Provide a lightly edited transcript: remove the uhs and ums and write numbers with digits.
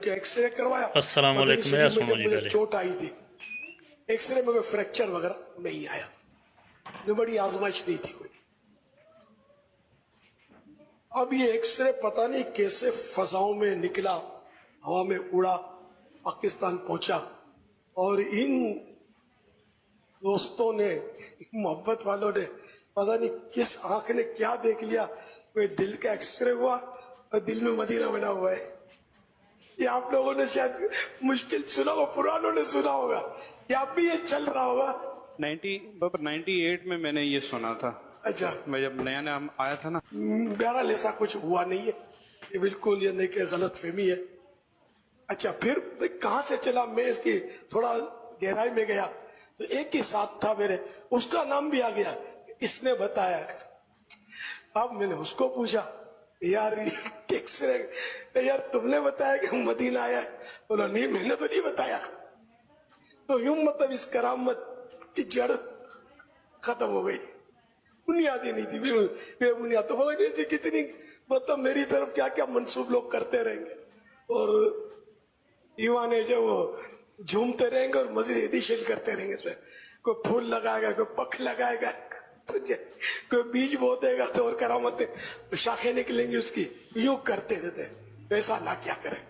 X ray करवाया। अस्सलाम वालेकुम, मदनी शरीफ में सुनो जब जी मुझे पहले। चोट आई थी, एक्सरे में कोई फ्रैक्चर वगैरह नहीं आया। ये बड़ी आजमाइश नहीं थी कोई। अब ये एक्सरे पता नहीं कैसे फजाओं में निकला, हवा में उड़ा, पाकिस्तान पहुंचा, और इन दोस्तों ने, मोहब्बत वालों ने पता नहीं किस आंख ने क्या देख लिया, कोई दिल का एक्सरे हुआ और दिल में मदीना बना हुआ है। ये आप लोगों ने शायद मुश्किल सुना हो, पुरानों ने सुना होगा, या अब भी ये चल रहा होगा। 98 में मैंने ये सुना था। अच्छा, मैं जब नया नया आया था ना। बहरहाल ऐसा कुछ हुआ नहीं है, ये बिल्कुल ये नहीं कि गलत फहमी है। अच्छा, फिर भाई कहाँ से चला, मैं इसकी थोड़ा गहराई में गया तो एक ही साथ था मेरे, उसका नाम भी आ गया, इसने बताया। अब मैंने उसको पूछा, यार एक्सरे, यार तुमने बताया कि मदीना आया है? बोला नहीं, मैंने तो नहीं बताया। तो यूं मतलब इस करामत की जड़ खत्म हो गई, बुनियाद ही नहीं थी, बेबुनियाद। तो पता नहीं कितनी मतलब मेरी तरफ क्या क्या मंसूब लोग करते रहेंगे, और दीवाने जो वो झूमते रहेंगे और मजीद एडिशन करते रहेंगे। इसमें कोई फूल लगाएगा, कोई पख लगाएगा, कोई बीज बो देगा तो और करामतें शाखें निकलेंगी उसकी, यूं करते रहते। वैसा ना क्या करें।